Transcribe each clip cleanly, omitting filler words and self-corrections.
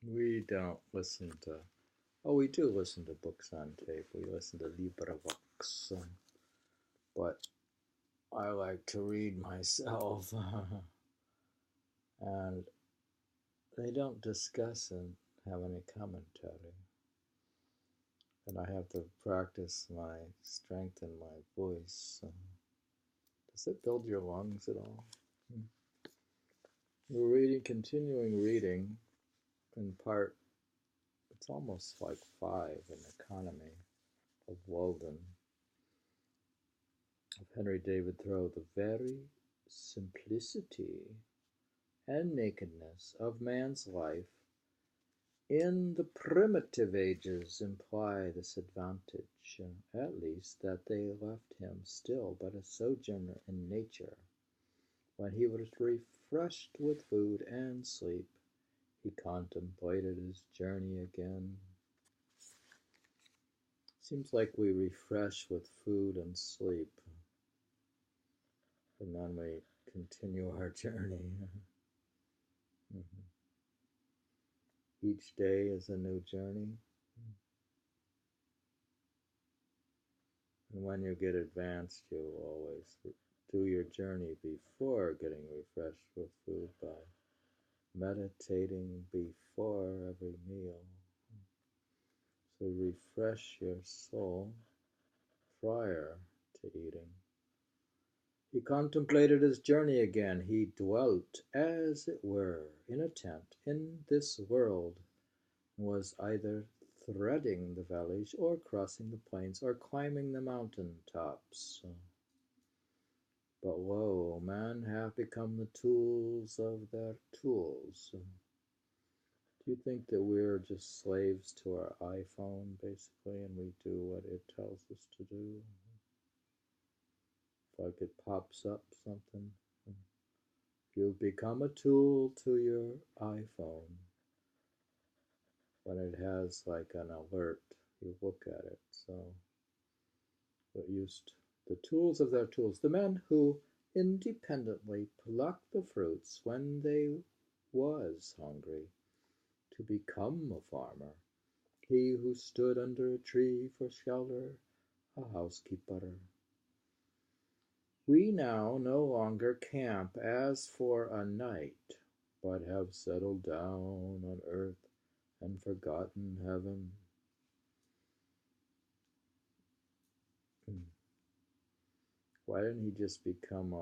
We don't listen to, oh, we do listen to books on tape. We listen to LibriVox, but I like to read myself, and they don't discuss and have any commentary. And I have to practice my strength in my voice. Does it build your lungs at all? We're reading, continuing reading, in part, it's almost like 5 in Economy of Walden, of Henry David Thoreau. The very simplicity and nakedness of man's life in the primitive ages imply this advantage, at least, that they left him still but a sojourner in nature. When he was refreshed with food and sleep, he contemplated his journey again. Seems like we refresh with food and sleep, and then we continue our journey. Each day is a new journey. And when you get advanced, you'll always do your journey before getting refreshed with food by meditating before every meal. So refresh your soul prior to eating. He contemplated his journey again. He dwelt, as it were, in a tent in this world, and was either threading the valleys or crossing the plains or climbing the mountain tops. But lo, men have become the tools of their tools. Do you think that we're just slaves to our iPhone, basically, and we do what it tells us to do? Like it pops up something. You've become a tool to your iPhone. When it has like an alert, you look at it. So, but used the tools of their tools. The men who independently plucked the fruits when they was hungry to become a farmer. He who stood under a tree for shelter, a housekeeper. We now no longer camp as for a night, but have settled down on earth and forgotten heaven. Why didn't he just become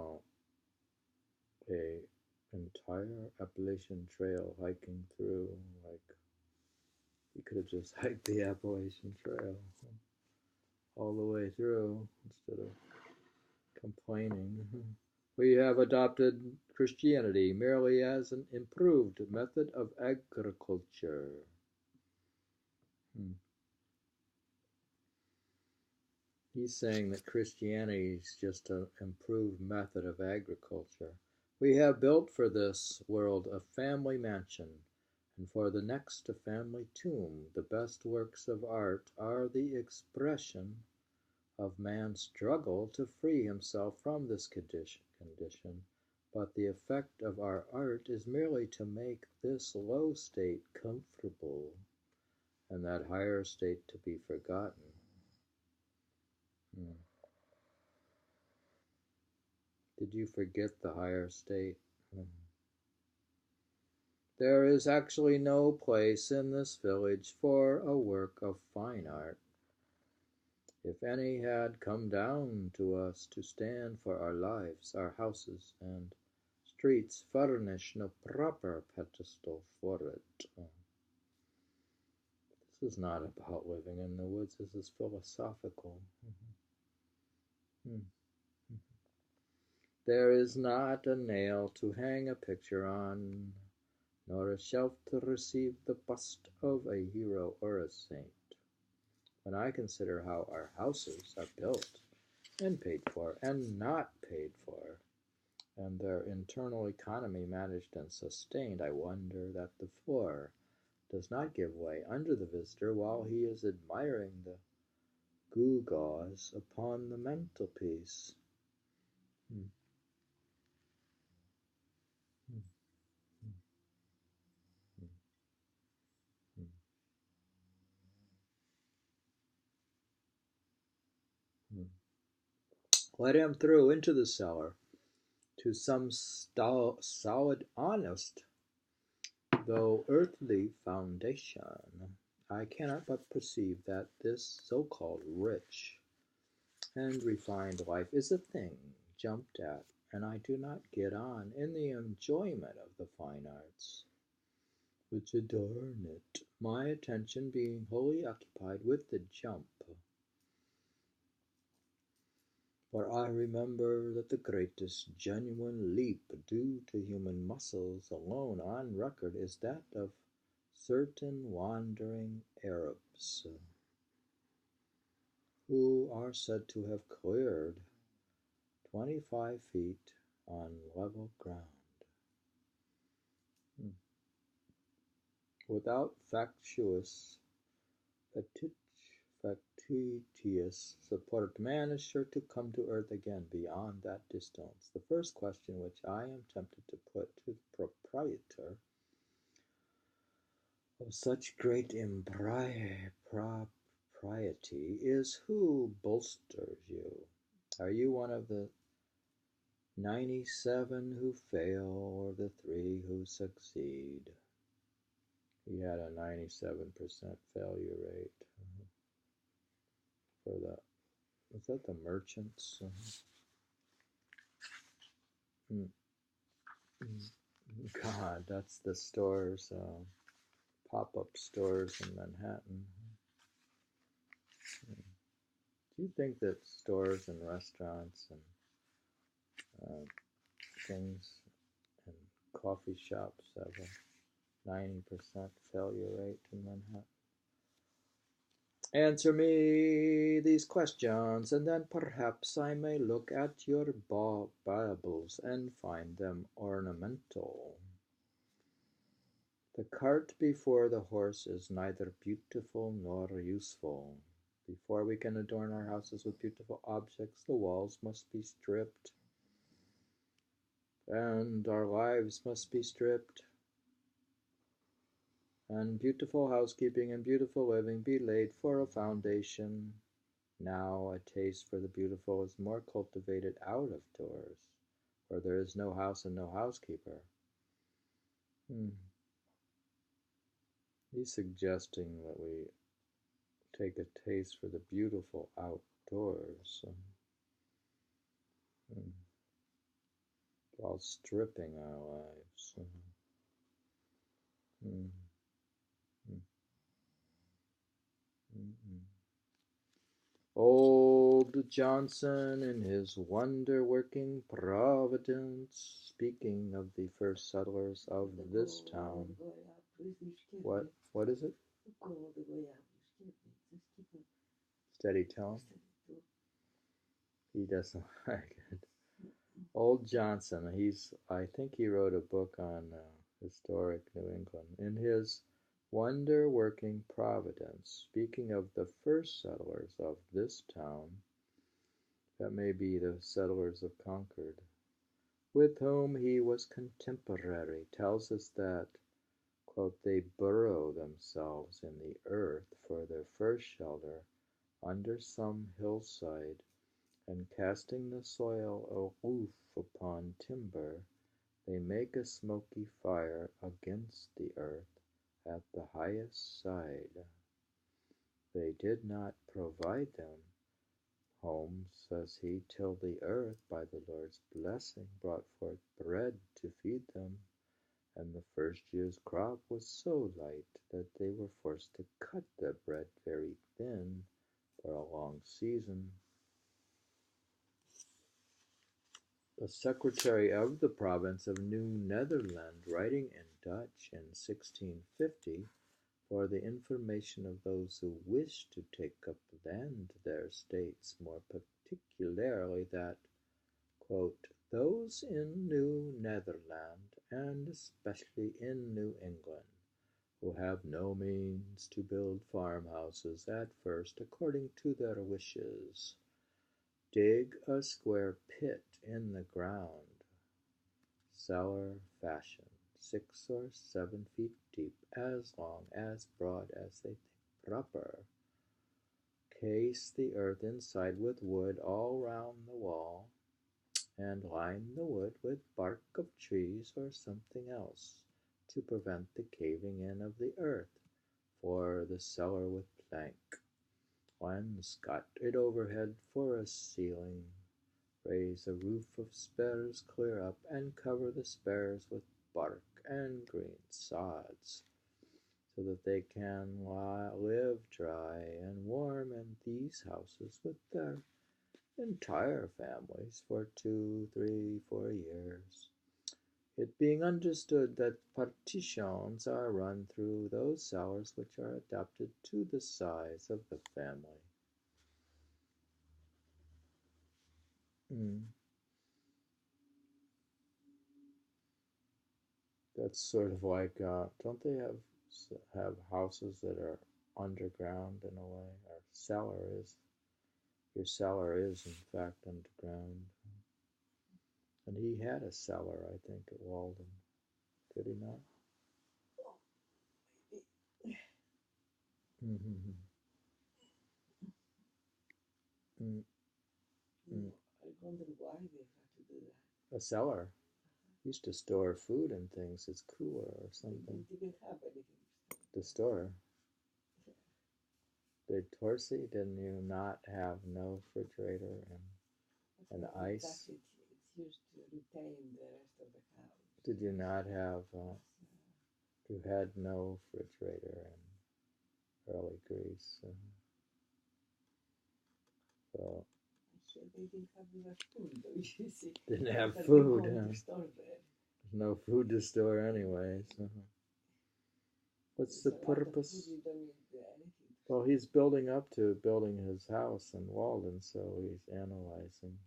a entire Appalachian Trail hiking through? Like, he could have just hiked the Appalachian Trail all the way through instead of complaining. We have adopted Christianity merely as an improved method of agriculture. He's saying that Christianity is just an improved method of agriculture. We have built for this world a family mansion, and for the next a family tomb. The best works of art are the expression of man's struggle to free himself from this condition, but the effect of our art is merely to make this low state comfortable, and that higher state to be forgotten. Did you forget the higher state? There is actually no place in this village for a work of fine art. If any had come down to us to stand for our lives, our houses and streets furnish no proper pedestal for it. This is not about living in the woods. This is philosophical. There is not a nail to hang a picture on, nor a shelf to receive the bust of a hero or a saint. When I consider how our houses are built and paid for and not paid for, and their internal economy managed and sustained, I wonder that the floor does not give way under the visitor while he is admiring the gewgaws upon the mantelpiece. Let him through into the cellar to some solid, honest, though earthly foundation. I cannot but perceive that this so-called rich and refined life is a thing jumped at, and I do not get on in the enjoyment of the fine arts, which adorn it, my attention being wholly occupied with the jump. For I remember that the greatest genuine leap due to human muscles alone on record is that of certain wandering Arabs, who are said to have cleared 25 feet on level ground, without factitious support. Man is sure to come to earth again beyond that distance. The first question which I am tempted to put to the proprietor of such great impropriety is, who bolsters you? Are you one of the 97 who fail, or the 3 who succeed? He had a 97% failure rate for the, was that the merchants? God, that's the stores, pop-up stores in Manhattan. Do you think that stores and restaurants and things and coffee shops have a 90% failure rate in Manhattan? Answer me these questions, and then perhaps I may look at your Bibles and find them ornamental. The cart before the horse is neither beautiful nor useful. Before we can adorn our houses with beautiful objects, the walls must be stripped, and our lives must be stripped, and beautiful housekeeping and beautiful living be laid for a foundation. Now a taste for the beautiful is more cultivated out of doors, where there is no house and no housekeeper. He's suggesting that we take a taste for the beautiful outdoors while stripping our lives. Old Johnson, in his wonder-working Providence, speaking of the first settlers of this town. What is it? Steady tone? He doesn't like it. Old Johnson, I think he wrote a book on historic New England. In his wonder-working Providence, speaking of the first settlers of this town, that may be the settlers of Concord, with whom he was contemporary, tells us that, quote, they burrow themselves in the earth for their first shelter under some hillside, and casting the soil a roof upon timber, they make a smoky fire against the earth at the highest side. They did not provide them homes, says he, till the earth by the Lord's blessing brought forth bread to feed them, and the first year's crop was so light that they were forced to cut the bread very thin for a long season. The secretary of the province of New Netherland, writing in Dutch in 1650, for the information of those who wished to take up land there, states more particularly that, quote, those in New Netherland, and especially in New England, who have no means to build farmhouses at first according to their wishes, dig a square pit in the ground, cellar fashion, 6 or 7 feet deep, as long, as broad as they think proper, Encase the earth inside with wood all round the wall, and line the wood with bark of trees or something else to prevent the caving in of the earth, for the cellar with plank. One's got it overhead for a ceiling. Raise a roof of spares clear up, and cover the spares with bark and green sods, so that they can live dry and warm in these houses with their entire families for 2, 3, 4 years. It being understood that partitions are run through those cellars which are adapted to the size of the family. That's sort of like, don't they have houses that are underground in a way? Or your cellar is in fact underground. And he had a cellar, I think, at Walden. Did he not? Mm-hmm. Mm-hmm. I wonder why they had to do that. A cellar. Used to store food and things. It's cooler or something. They didn't have anything to store. Did Torsi, didn't you not have no refrigerator and ice? It's used to retain the rest of the house. Did you not have, you had no refrigerator in early Greece? So they didn't have enough food, though, you see. Didn't have food, There's no food to store anyways. What's the purpose? Well, he's building up to building his house in Walden, so he's analyzing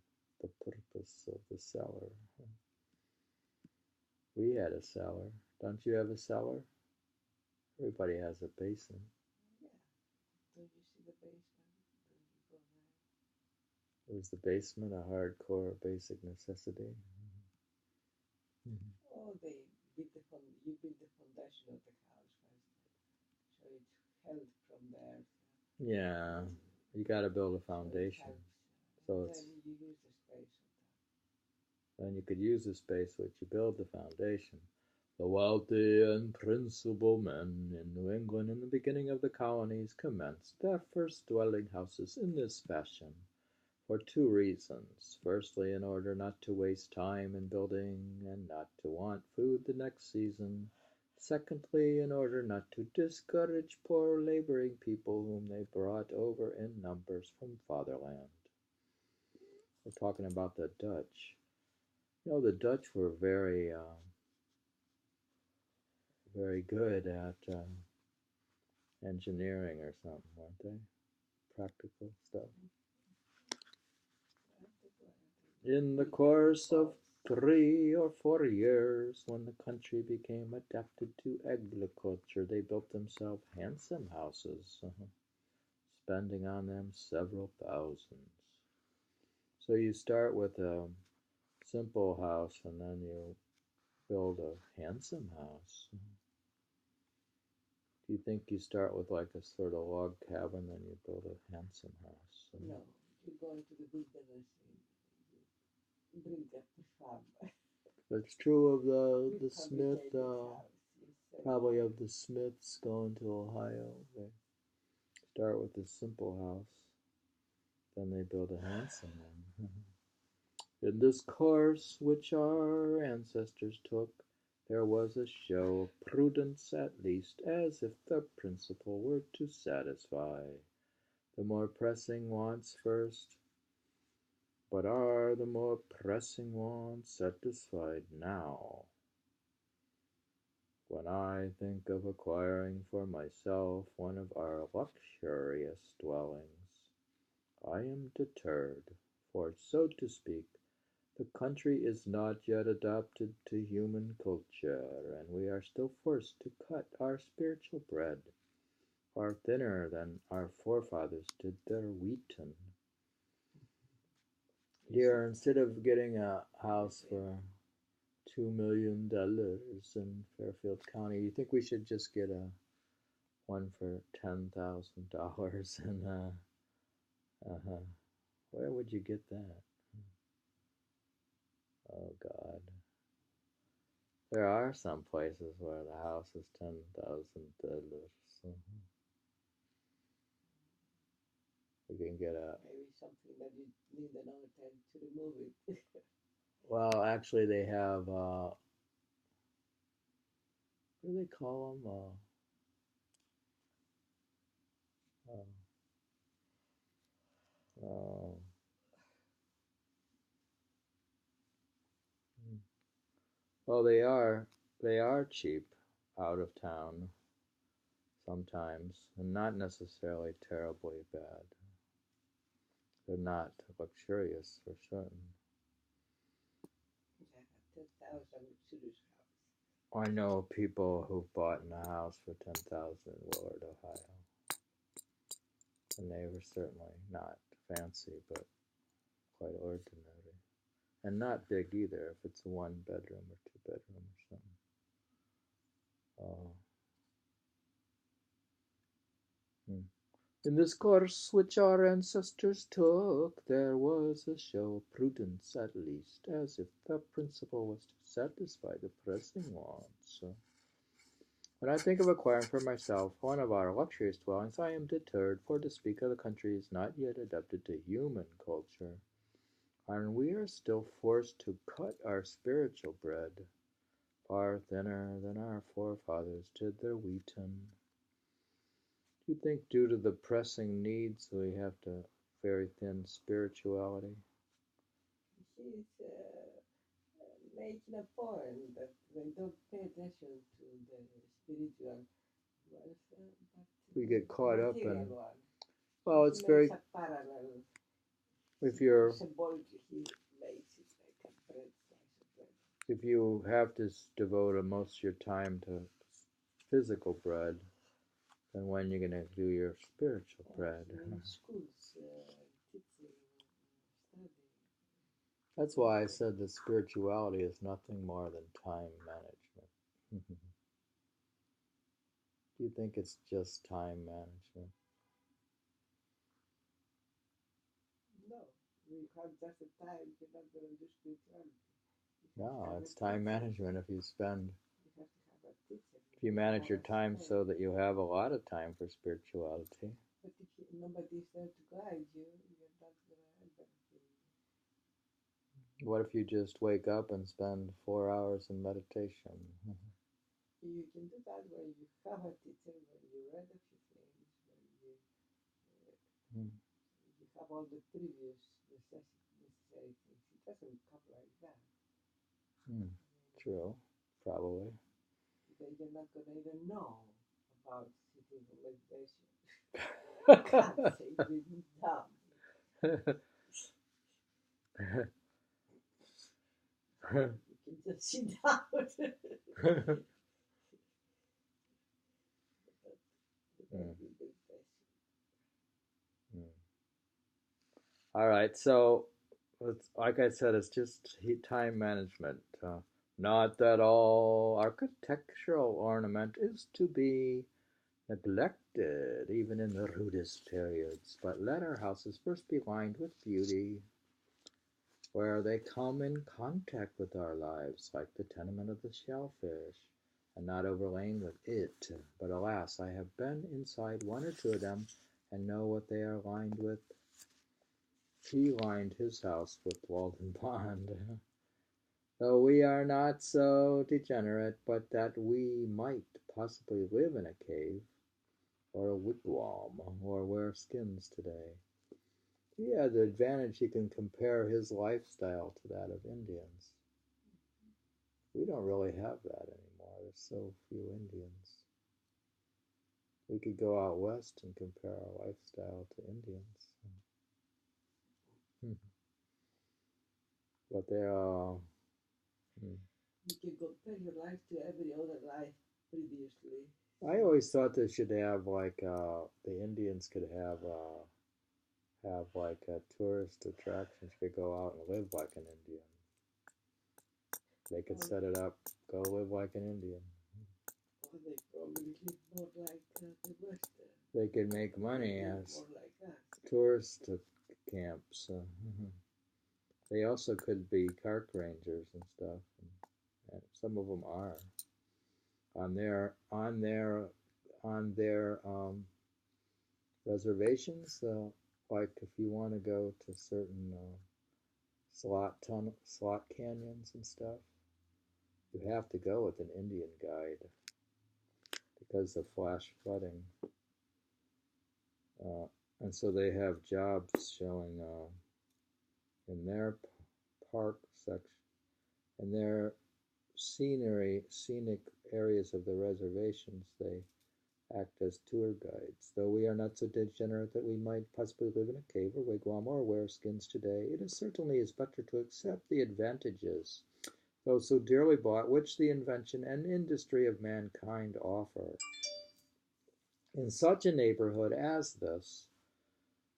the purpose of the cellar. We had a cellar. Don't you have a cellar? Everybody has a basement. Yeah. Don't you see the basement? Was the basement a hardcore basic necessity? Oh, you build the foundation of the house first, so it's held from there. Yeah, you got to build a foundation. So it's then you use the space. Then you could use the space which you build the foundation. The wealthy and principal men in New England in the beginning of the colonies commenced their first dwelling houses in this fashion, for 2 reasons. Firstly, in order not to waste time in building and not to want food the next season. Secondly, in order not to discourage poor laboring people whom they brought over in numbers from fatherland. We're talking about the Dutch. You know, the Dutch were very good at engineering or something, weren't they? Practical stuff. In the course of 3 or 4 years, when the country became adapted to agriculture, they built themselves handsome houses, spending on them several thousands. So you start with a simple house and then you build a handsome house. Do you think you start with like a sort of log cabin, then you build a handsome house? No, you go into the wilderness and bring up the farm. That's true of the Smith, probably of the Smiths going to Ohio. They start with a simple house, then they build a handsome one. In this course which our ancestors took, there was a show of prudence at least, as if the principle were to satisfy the more pressing wants first. But are the more pressing wants satisfied now? When I think of acquiring for myself one of our luxurious dwellings, I am deterred, for, so to speak, the country is not yet adapted to human culture, and we are still forced to cut our spiritual bread far thinner than our forefathers did their wheaten. Here, instead of getting a house for $2 million in Fairfield County, you think we should just get one for $10,000 and Uh-huh. Where would you get that? Oh, God. There are some places where the house is $10,000. You can get a... Maybe something that you need another time to remove it. Well, actually, they have, what do they call them? Uh, well, they are cheap out of town sometimes, and not necessarily terribly bad. They're not luxurious for certain. Yeah, 10,000 luxurious house. I know people who've bought in a house for $10,000 in Willard, Ohio, and they were certainly not fancy, but quite ordinary, and not big either. If it's a 1 bedroom or 2 bedroom or something. In this course which our ancestors took, there was a show of prudence, at least, as if the principle was to satisfy the pressing wants. When I think of acquiring for myself one of our luxurious dwellings, I am deterred, for to speak of the country is not yet adapted to human culture, and we are still forced to cut our spiritual bread, far thinner than our forefathers did their wheaten. Do you think due to the pressing needs we have to very thin spirituality? She's making a point that they don't pay attention to the spiritual welfare, but We get caught up in... one. Well, it's very... A parallel. If you're... Symbolically, he makes it like a bread, slice of bread. If you have to devote most of your time to physical bread, then when you're going to do your spiritual bread? Schools, teaching, studying. That's why I said that spirituality is nothing more than time management. Do you think it's just time management? No, you have just a time, you're not going to do spirituality. No, it's time management. If you spend... You have to have a teacher. If you manage your time so that you have a lot of time for spirituality. But if nobody's there to guide you, you're not going to have anything. What if you just wake up and spend 4 hours in meditation? You can do that when you have a teacher, when you read a few things, when you have all the previous necessary things. It doesn't come like that. True, probably. Then you're not going to even know about sitting in meditation. Can't say you're dumb. You can just sit down. All right, so it's, like I said, it's just time management. Not that all architectural ornament is to be neglected, even in the rudest periods, but let our houses first be lined with beauty, where they come in contact with our lives, like the tenement of the shellfish, and not overlain with it. But alas, I have been inside one or two of them, and know what they are lined with. He lined his house with Walden pond. Though we are not so degenerate, but that we might possibly live in a cave, or a wigwam, or wear skins today. He had the advantage he can compare his lifestyle to that of Indians. We don't really have that anymore. There's so few Indians. We could go out west and compare our lifestyle to Indians. But they are... You can compare your life to every other life previously. I always thought they should have like the Indians could have like a tourist attractions. You could go out and live like an Indian. They could set it up, go live like an Indian. Well, they probably live more like the Western. They could make money as... More like that. tourist camps. They also could be park rangers and stuff, and some of them are on their reservations. Like if you want to go to certain slot canyons and stuff, you have to go with an Indian guide because of flash flooding. And so they have jobs showing in their park section, in their scenic areas of the reservations, they act as tour guides. Though we are not so degenerate that we might possibly live in a cave or wigwam or wear skins today, it is certainly better to accept the advantages, though so dearly bought, which the invention and industry of mankind offer. In such a neighborhood as this,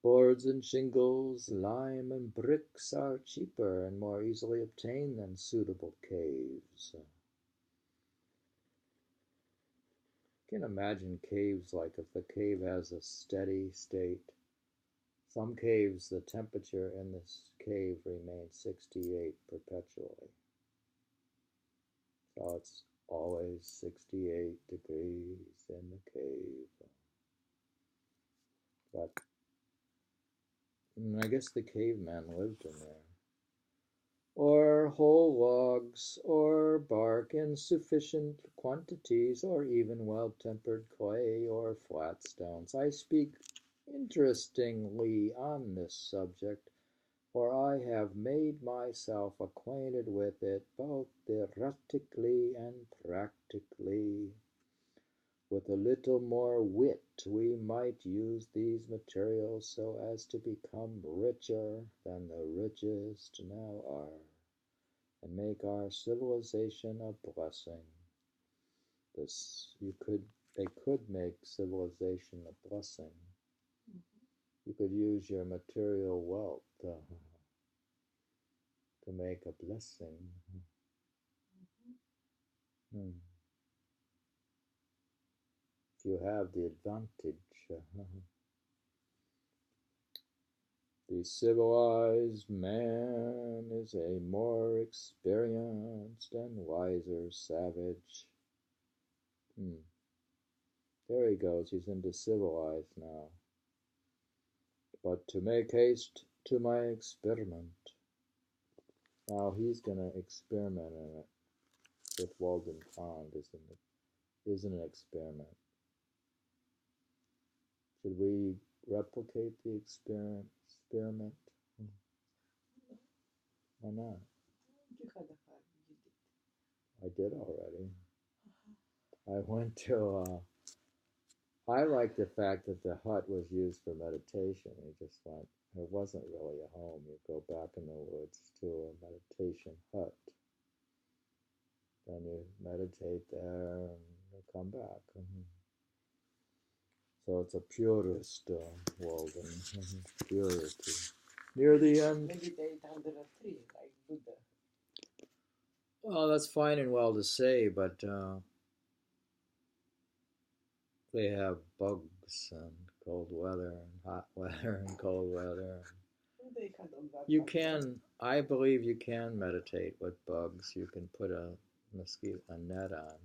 boards and shingles, lime and bricks are cheaper and more easily obtained than suitable caves. You can imagine caves like if the cave has a steady state. Some caves, the temperature in this cave remains 68 perpetually. So it's always 68 degrees in the cave. But I guess the caveman lived in there. Or whole logs, or bark in sufficient quantities, or even well-tempered clay or flat stones. I speak interestingly on this subject, for I have made myself acquainted with it both theoretically and practically. With a little more wit, we might use these materials so as to become richer than the richest now are, and make our civilization a blessing. They could make civilization a blessing. You could use your material wealth to make a blessing. If you have the advantage. The civilized man is a more experienced and wiser savage. There he goes, he's into civilized now. But to make haste to my experiment. Now he's going to experiment in it with Walden Pond, isn't an experiment. Should we replicate the experiment? Why not? You had a hard, you did. I did already. I went to, I like the fact that the hut was used for meditation. You just went, it wasn't really a home. You go back in the woods to a meditation hut. Then you meditate there and you come back. So it's a purist Walden, purity. Near the end. Meditate under a tree like Buddha. Well, that's fine and well to say, but they have bugs and cold weather and hot weather and cold weather. They had all that. You can, I believe you can meditate with bugs. You can put a net on.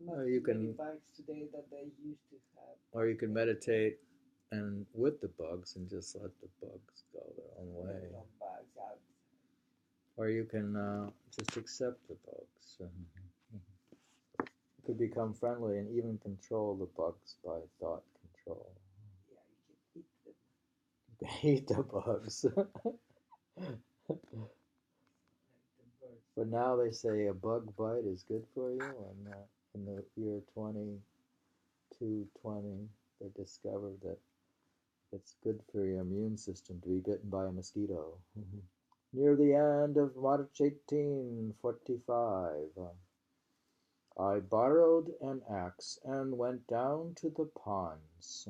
Not Or you many can, bugs today that they used to have. or you can meditate and with the bugs and just let the bugs go their own way. No bugs out. Or you can just accept the bugs. You could become friendly and even control the bugs by thought control. Yeah, you can eat them. You can eat the bugs. Like the birds. But now they say a bug bite is good for you, and in the year 2220, they discovered that it's good for your immune system to be bitten by a mosquito. Near the end of March 1845, I borrowed an axe and went down to the ponds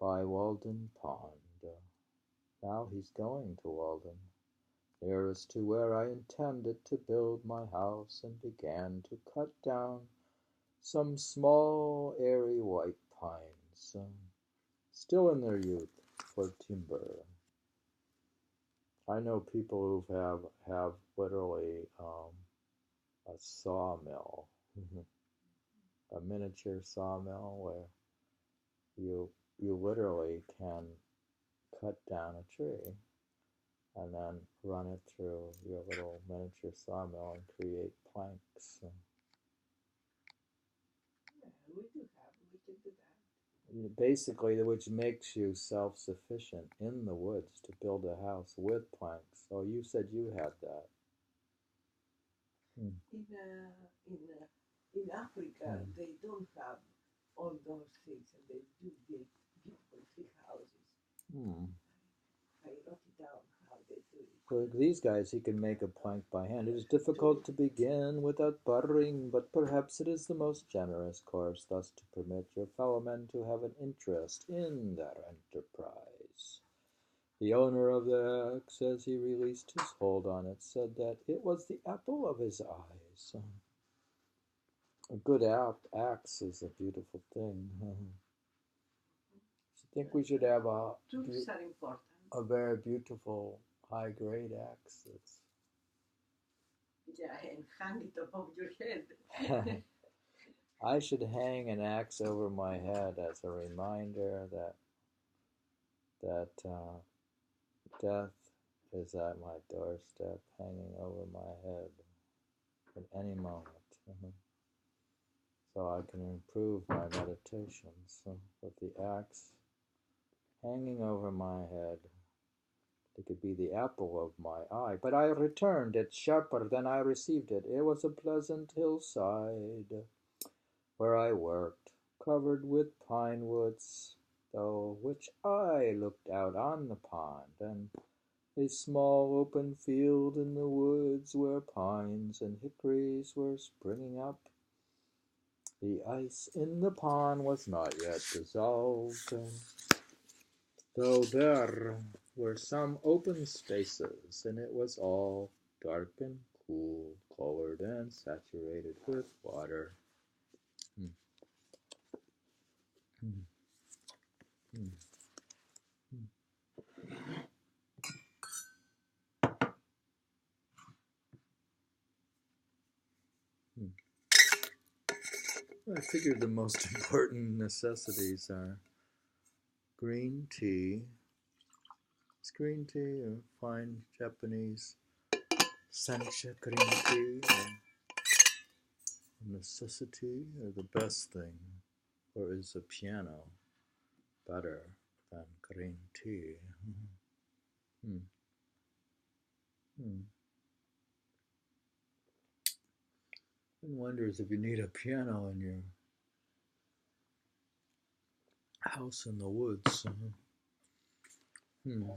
by Walden Pond. Now he's going to Walden, nearest to where I intended to build my house, and began to cut down some small, airy white pines. still in their youth, for timber. I know people who have literally a sawmill, a miniature sawmill where you literally can cut down a tree and then run it through your little miniature sawmill and create planks. Yeah, we can do that. Basically, which makes you self-sufficient in the woods to build a house with planks. So you said you had that. In Africa, they don't have all those things, and they do big, beautiful tree houses. I wrote it down how they do it. For these guys, he can make a plank by hand. It is difficult to begin without buttering, but perhaps it is the most generous course thus to permit your fellow men to have an interest in their enterprise. The owner of the axe, as he released his hold on it, said that it was the apple of his eyes. A good axe is a beautiful thing. I think we should have Tools are important. A very beautiful high-grade axe. Yeah, and hang it above your head. I should hang an axe over my head as a reminder that death is at my doorstep, hanging over my head at any moment. So I can improve my meditations with the axe hanging over my head. It could be the apple of my eye, but I returned it sharper than I received it. It was a pleasant hillside where I worked, covered with pine woods, though which I looked out on the pond, and a small open field in the woods where pines and hickories were springing up. The ice in the pond was not yet dissolved, though there were some open spaces, and it was all dark and cool, colored and saturated with water. I figured the most important necessities are green tea. Is green tea or fine Japanese sencha green tea a necessity or the best thing? Or is a piano better than green tea? One wonders if you need a piano in your house in the woods. And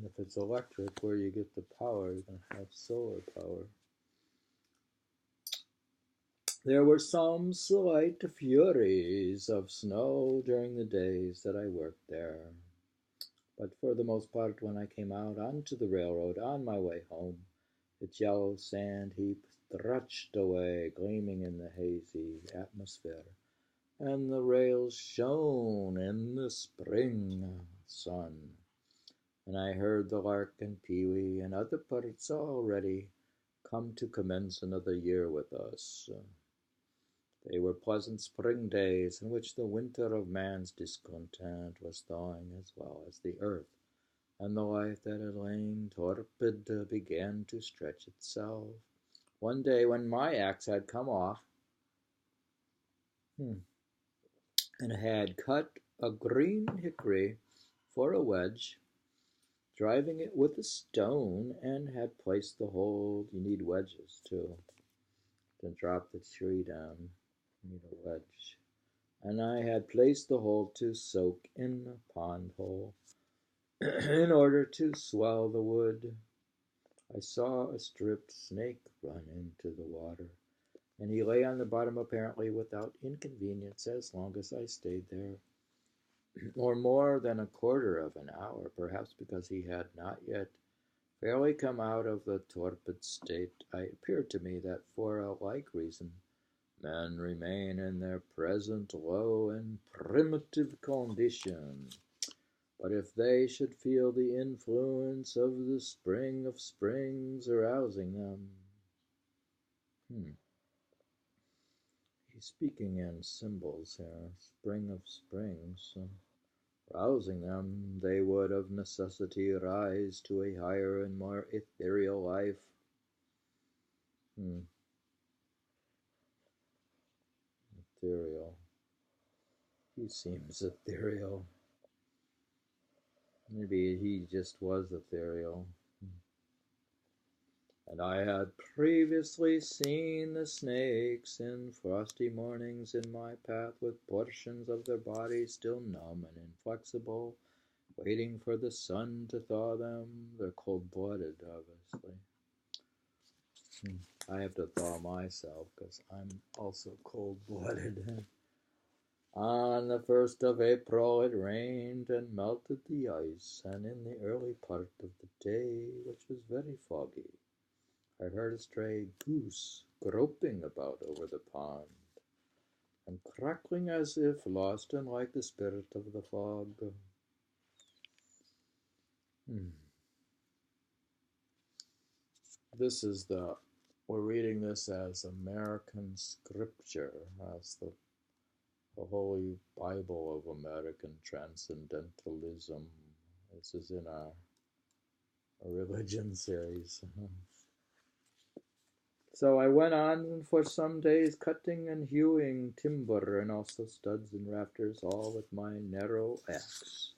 if it's electric, where you get the power, you're going to have solar power. There were some slight flurries of snow during the days that I worked there. But for the most part, when I came out onto the railroad on my way home, its yellow sand heap stretched away, gleaming in the hazy atmosphere, and the rails shone in the spring sun. And I heard the lark and pewee and other birds already come to commence another year with us. They were pleasant spring days in which the winter of man's discontent was thawing as well as the earth, and the life that had lain torpid began to stretch itself. One day when my axe had come off and had cut a green hickory for a wedge, driving it with a stone, and had placed the hold. You need wedges too to drop the tree down. You need a wedge. And I had placed the hole to soak in the pond hole in order to swell the wood. I saw a stripped snake run into the water, and he lay on the bottom apparently without inconvenience as long as I stayed there, or more than a quarter of an hour, perhaps because he had not yet fairly come out of the torpid state. It appeared to me that for a like reason men remain in their present low and primitive condition But if they should feel the influence of the spring of springs arousing them, he's speaking in symbols here, spring of springs, rousing them, they would of necessity rise to a higher and more ethereal life. Ethereal. He seems ethereal. Maybe he just was ethereal. And I had previously seen the snakes in frosty mornings in my path with portions of their bodies still numb and inflexible, waiting for the sun to thaw them. They're cold-blooded, obviously. I have to thaw myself because I'm also cold-blooded. On the 1st of April it rained and melted the ice, and in the early part of the day, which was very foggy, I heard a stray goose groping about over the pond, and crackling as if lost and like the spirit of the fog. We're reading this as American scripture, as the Holy Bible of American Transcendentalism. This is in our religion series. So I went on for some days cutting and hewing timber and also studs and rafters, all with my narrow axe,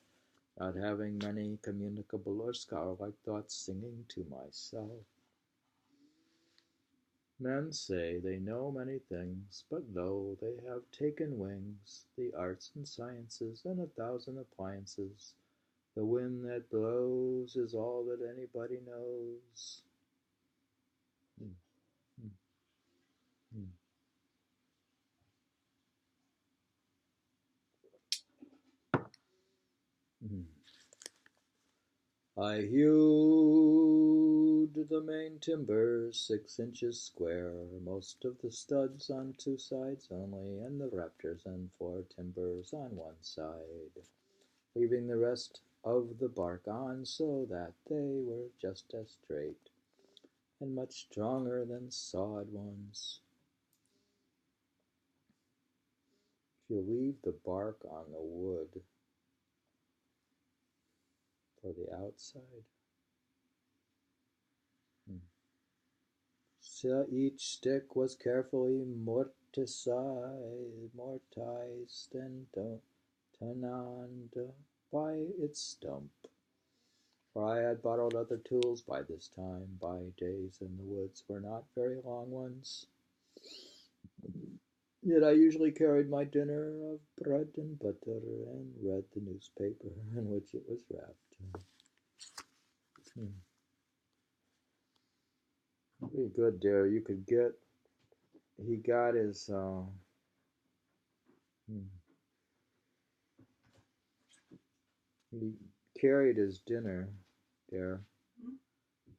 not having many communicable or scholar-like thoughts, singing to myself. Men say they know many things, but though they have taken wings, the arts and sciences and 1,000 appliances, the wind that blows is all that anybody knows. I hewed the main timbers 6 inches square, most of the studs on 2 sides only, and the rafters and 4 timbers on 1 side, leaving the rest of the bark on so that they were just as straight and much stronger than sawed ones. If you leave the bark on the wood for the outside, so each stick was carefully mortised and tenoned by its stump. For I had borrowed other tools by this time. My days in the woods were not very long ones. Yet I usually carried my dinner of bread and butter and read the newspaper in which it was wrapped. Pretty good there. You could get, he got his, he carried his dinner there.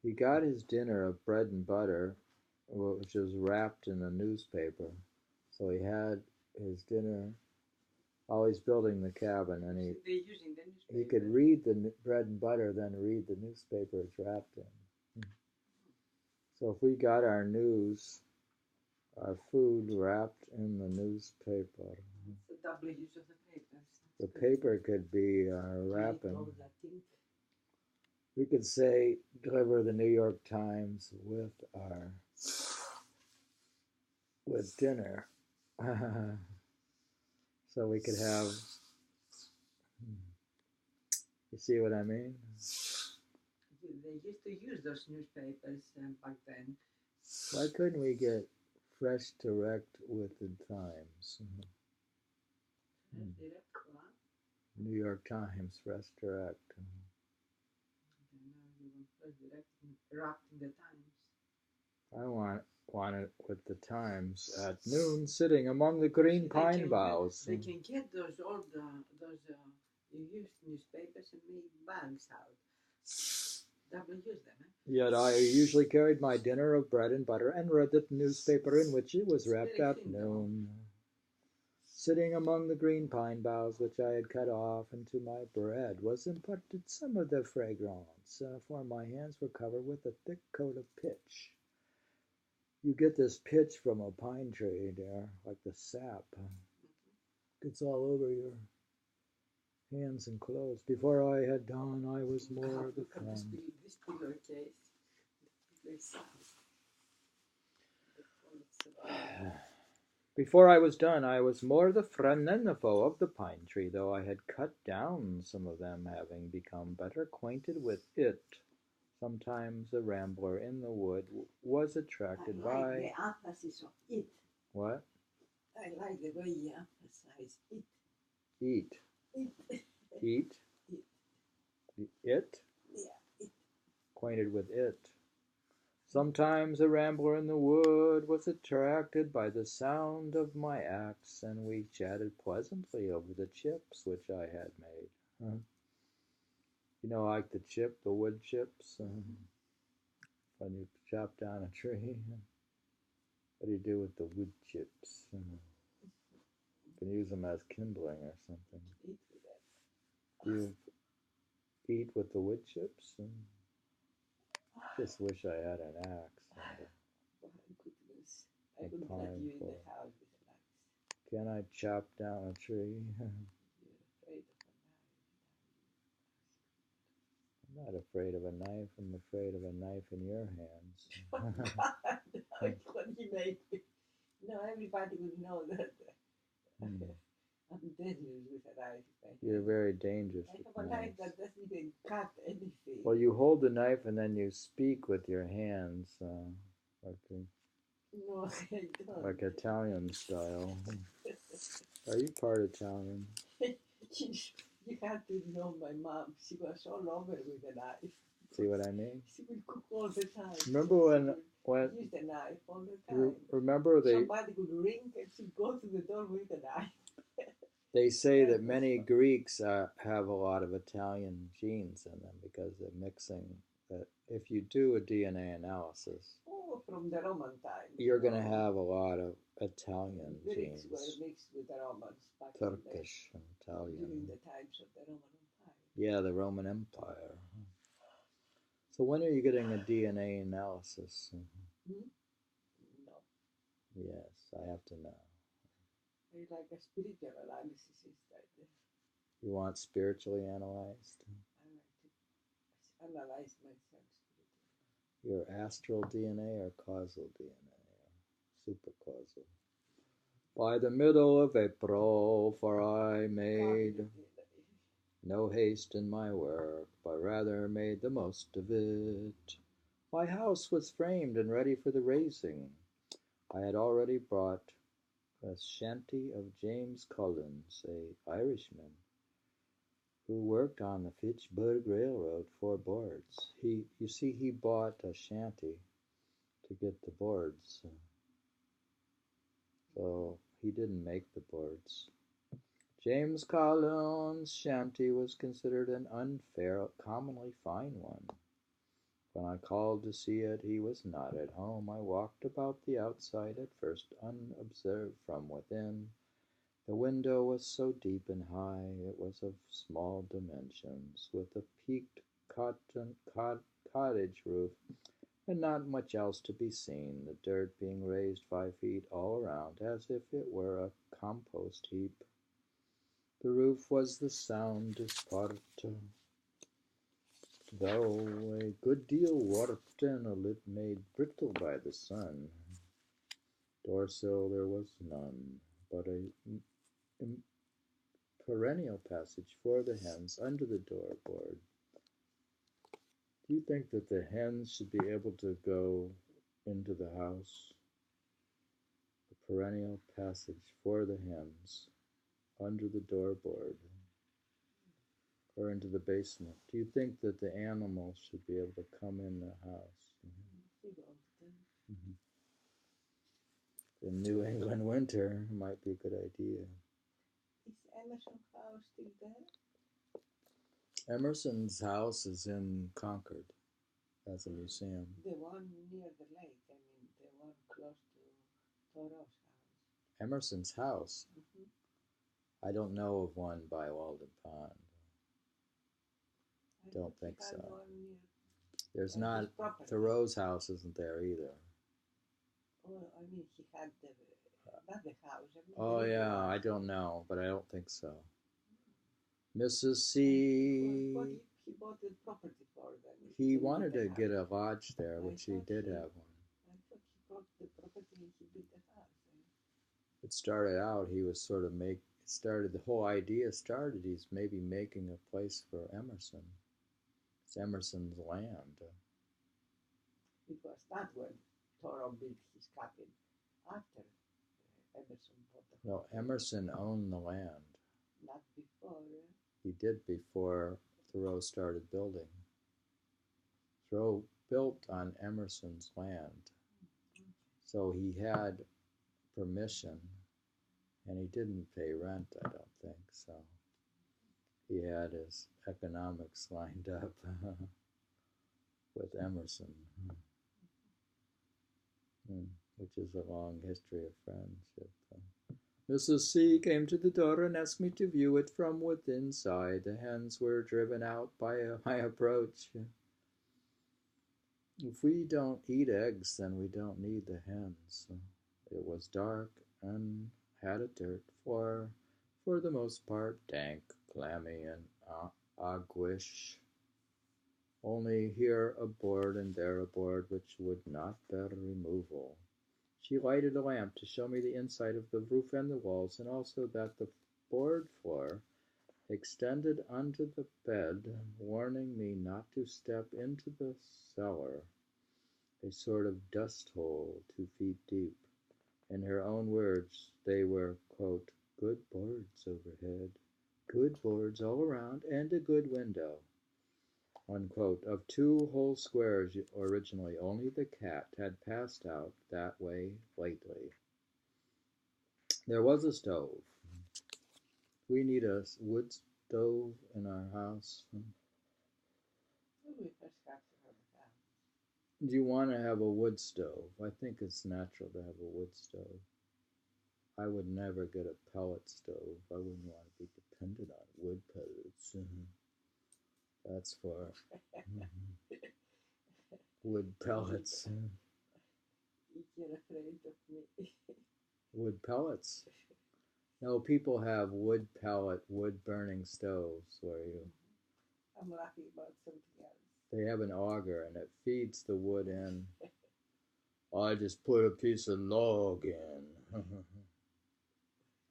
He got his dinner of bread and butter, which was wrapped in a newspaper. So he had his dinner while he's building the cabin, and he could read the bread and butter, then read the newspaper it's wrapped in. So if we got our news, our food wrapped in the newspaper, the double use of the paper. The paper could be wrapping. We could say, deliver the New York Times with dinner. So we could have, you see what I mean? They used to use those newspapers back then. Why couldn't we get fresh direct with the Times? New York Times, fresh direct. Wrapped in the Times. I want it with the Times at noon, sitting among the green pine boughs. They can get those used newspapers and make bags out. Double use them. Yet I usually carried my dinner of bread and butter and read the newspaper in which it was wrapped at noon. Sitting among the green pine boughs which I had cut off, into my bread was imparted some of the fragrance, for my hands were covered with a thick coat of pitch. You get this pitch from a pine tree there, like the sap. Gets all over your hands and clothes. Before I had done, I was more the friend. Before I was done, I was more the frenenefo of the pine tree, though I had cut down some of them, having become better acquainted with it. Sometimes a rambler in the wood was attracted by... the emphasis of it. What? I like the way you emphasize it. Eat. It. Eat? It. It? Yeah, it. Acquainted with it. Sometimes a rambler in the wood was attracted by the sound of my axe, and we chatted pleasantly over the chips which I had made. You know, like the chip, the wood chips, when you chop down a tree. What do you do with the wood chips? You can use them as kindling or something. Eat with that. Do you eat with the wood chips? Just wish I had an axe. Oh, goodness. I wouldn't let you in the house with an axe. Can I chop down a tree? You're afraid of a knife. I'm not afraid of a knife. I'm afraid of a knife in your hands. Oh, God. What you made me. No, everybody would know that. I'm dangerous with a knife. You're very dangerous I with have a knives. knife that doesn't even cut anything. Well, you hold the knife and then you speak with your hands, No, I don't. like Italian style. Are you part Italian? You have to know my mom. She was all over with the knife. See what I mean? She would cook all the time. Remember when use the knife all the time. Remember somebody would ring and she'd go to the door with the knife. They say that many Greeks have a lot of Italian genes in them because they're mixing. That if you do a DNA analysis, from the Roman time, you're going to have a lot of Italian Greeks genes. were mixed with the Romans back Turkish and Italian. During the times of the Roman Empire. Yeah, the Roman Empire. So when are you getting a DNA analysis? No. Yes, I have to know. I like a spiritual analysis instead. You want spiritually analyzed? I like to analyze myself spiritually. Your astral DNA or causal DNA? Or supercausal? By the middle of April, for I made no haste in my work, but rather made the most of it. My house was framed and ready for the raising. I had already brought a shanty of James Collins, a Irishman, who worked on the Fitchburg Railroad for boards. You see, he bought a shanty to get the boards. So he didn't make the boards. James Collins' shanty was considered an unfair, commonly fine one. When I called to see it, he was not at home. I walked about the outside at first unobserved from within. The window was so deep and high, it was of small dimensions, with a peaked cottage roof, and not much else to be seen, the dirt being raised 5 feet all around, as if it were a compost heap. The roof was the soundest part, though a good deal warped and a little made brittle by the sun. Door-sill there was none, but a perennial passage for the hens under the doorboard. Do you think that the hens should be able to go into the house? A perennial passage for the hens under the doorboard or into the basement. Do you think that the animals should be able to come in the house? The New England winter might be a good idea. Is Emerson's house still there? Emerson's house is in Concord as a museum. The one near the lake, I mean, the one close to Thoreau's house. Emerson's house? I don't know of one by Walden Pond. Don't think so. There's not. Thoreau's house isn't there either. Oh, I mean, he had the not the house. I mean, Oh yeah, I don't know, but I don't think so. Mrs. C. He bought the property for them. He wanted to get a lodge there, which he did have one. I thought he bought the property and he built the house. It started out, he was sort of the whole idea started, he's maybe making a place for Emerson. It's Emerson's land. It was not when Thoreau built his cabin after Emerson bought the No, Emerson owned the land. Not before. He did before Thoreau started building. Thoreau built on Emerson's land. So he had permission, and he didn't pay rent, I don't think. So he had his economics lined up with Emerson, which is a long history of friendship. Mrs. C. came to the door and asked me to view it from within side. The hens were driven out by my approach. If we don't eat eggs, then we don't need the hens. It was dark and had a dirt floor, for the most part dank, clammy, and aguish. Only here a board and there a board which would not bear removal. She lighted a lamp to show me the inside of the roof and the walls, and also that the board floor extended onto the bed, warning me not to step into the cellar, a sort of dust hole 2 feet deep. In her own words, they were, quote, good boards overhead, good boards all around, and a good window. Unquote. Of 2 whole squares originally, only the cat had passed out that way lately. There was a stove. We need a wood stove in our house. Do you want to have a wood stove? I think it's natural to have a wood stove. I would never get a pellet stove. I wouldn't want to be dependent on wood pellets. That's for wood pellets. You're afraid of me. Wood pellets. No, people have wood pellet, wood burning stoves where you. I'm laughing about something else. They have an auger and it feeds the wood in. I just put a piece of log in.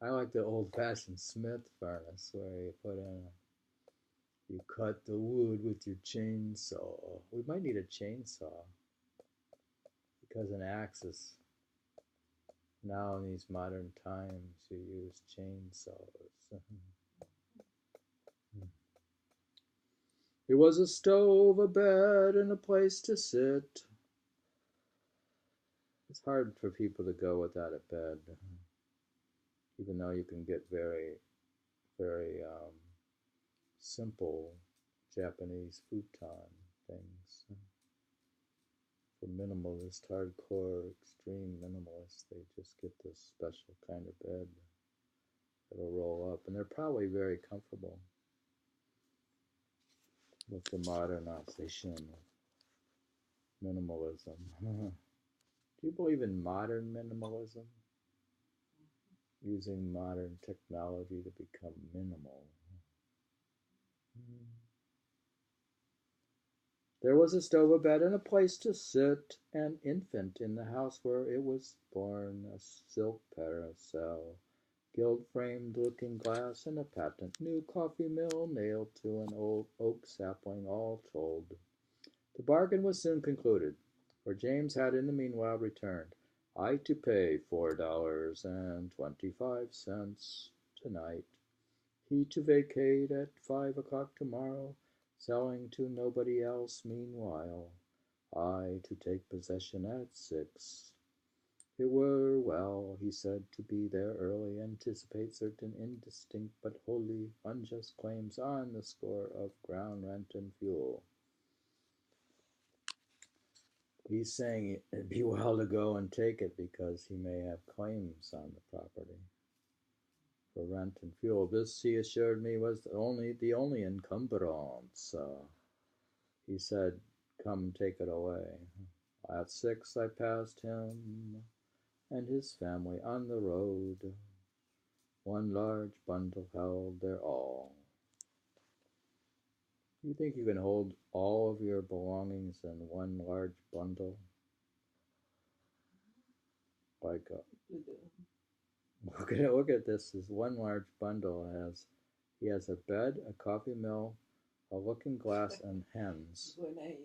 I like the old-fashioned Smith furnace where you put in you cut the wood with your chainsaw. We might need a chainsaw because an axe is now in these modern times you use chainsaws. It was a stove, a bed, and a place to sit. It's hard for people to go without a bed, even though you can get very, very simple Japanese futon things. For minimalist, hardcore, extreme minimalists, they just get this special kind of bed that'll roll up, and they're probably very comfortable with the modernization of minimalism. Do you believe in modern minimalism? Using modern technology to become minimal. There was a stove, a bed, and a place to sit. An infant in the house where it was born, a silk parasol, gilt-framed looking-glass, and a patent new coffee mill nailed to an old oak sapling, all told. The bargain was soon concluded, for James had in the meanwhile returned. I to pay $4.25 tonight, he to vacate at 5 o'clock tomorrow, selling to nobody else meanwhile, I to take possession at 6. It were well, he said, to be there early, anticipate certain indistinct but wholly unjust claims on the score of ground rent and fuel. He's saying it'd be well to go and take it because he may have claims on the property for rent and fuel. This, he assured me, was the only encumbrance. He said, come take it away. At 6 I passed him and his family on the road. One large bundle held their all. You think you can hold all of your belongings in one large bundle? Like, look at this. This one large bundle he has a bed, a coffee mill, a looking glass, and hens. When I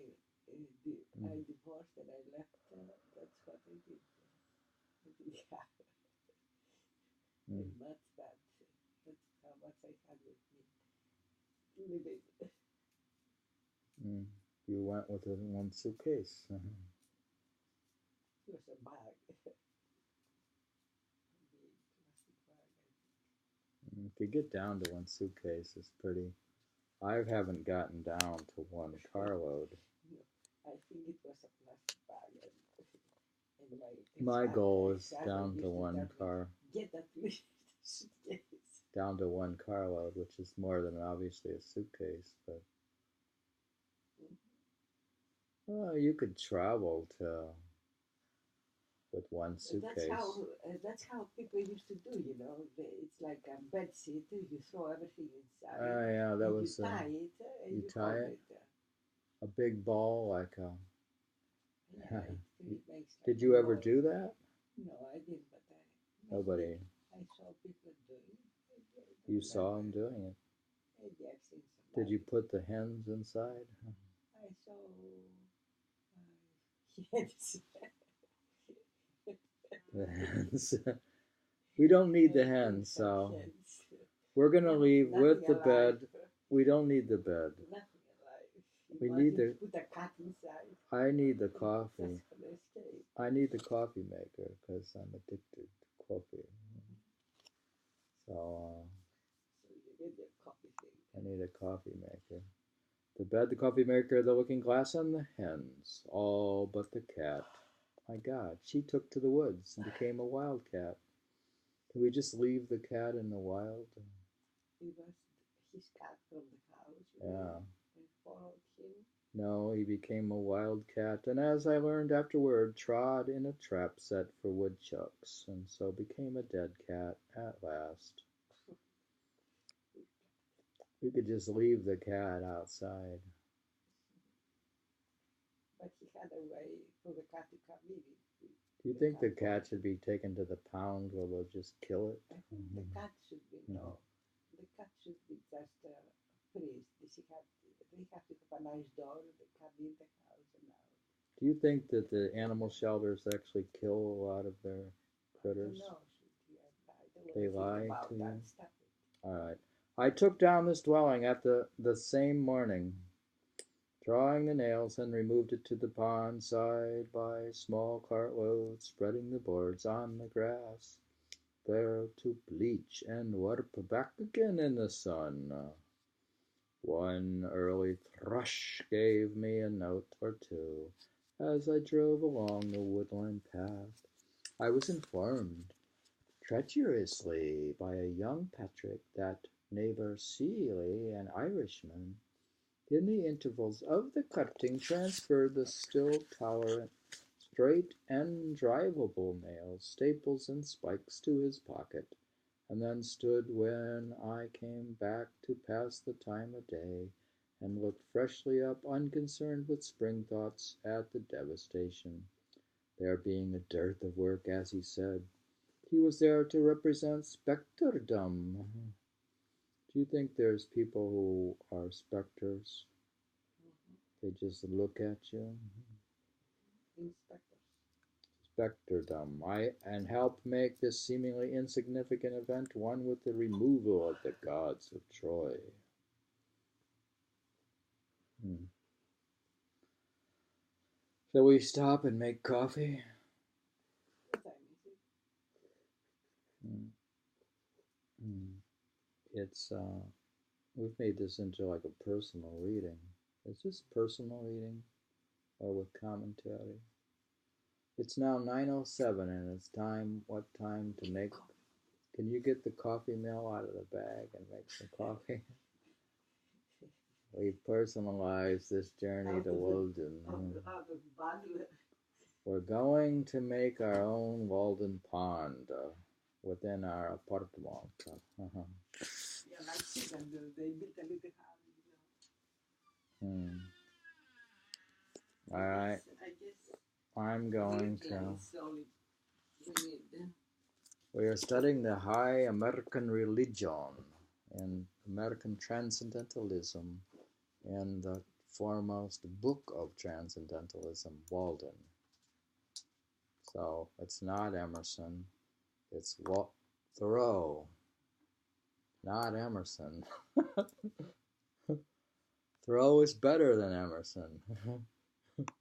divorced and I left, that's what I did. Yeah. That's how much I had with me. Living. You went with it in one suitcase. It was a bag. If you get down to one suitcase, it's pretty. I haven't gotten down to one carload. No, I think it was a plastic bag. My goal is down to one car. Get at least a suitcase. Down to one carload, which is more than obviously a suitcase, but well, you could travel with one suitcase. That's how people used to do, you know. It's like a bed seat. You throw everything inside. Oh yeah, that was. You tie it. You tie it. A big ball, like a. Yeah, it makes Did you ever do that? No, I didn't. But nobody. I saw people doing it. You saw them doing it. Maybe I've seen somebody. Did you put the hens inside? I saw. Yes. The hens. We don't need the hens, so we're gonna leave with the bed. We don't need the bed. We need the. Put a cat inside. I need the coffee. I need the coffee maker because I'm addicted to coffee. So you need a coffee thing. I need a coffee maker. The bed, the coffee maker, the looking glass, and the hens, all but the cat. My God, she took to the woods and became a wildcat. Can we just leave the cat in the wild? He was his cat from the house. Yeah. And followed him. No, he became a wildcat, and as I learned afterward, trod in a trap set for woodchucks, and so became a dead cat at last. We could just leave the cat outside. But he had a way for the cat to come in. Do you think the cat should be taken to the pound where we'll just kill it? I think the cat should be, no. The cat should be just praised. They have to have a nice dog that come in the house and out. Do you think that the animal shelters actually kill a lot of their critters? No, they lie to you? Stop it. All right. I took down this dwelling at the same morning, drawing the nails, and removed it to the pond side by small cartloads, spreading the boards on the grass, there to bleach and warp back again in the sun. One early thrush gave me a note or two as I drove along the woodland path. I was informed treacherously by a young Patrick that neighbor Seeley, an Irishman, in the intervals of the cutting, transferred the still tolerant, straight and drivable nails, staples, and spikes to his pocket, and then stood when I came back to pass the time of day, and looked freshly up, unconcerned with spring thoughts, at the devastation. There being a dearth of work, as he said, he was there to represent specterdom. Do you think there's people who are specters? They just look at you? Specterdom. And help make this seemingly insignificant event one with the removal of the gods of Troy. Shall we stop and make coffee? It's we've made this into like a personal reading. Is this personal reading or with commentary? It's now 9:07 and it's time to make Can you get the coffee mill out of the bag and make some coffee? We personalize this journey to Walden. We're going to make our own Walden pond within our apartment. Yeah, like chicken, they built a little house. All right. I guess I'm going to. We are studying the high American religion and American Transcendentalism and the foremost book of Transcendentalism, Walden. So it's not Emerson, it's Thoreau, not Emerson. Thoreau is better than Emerson.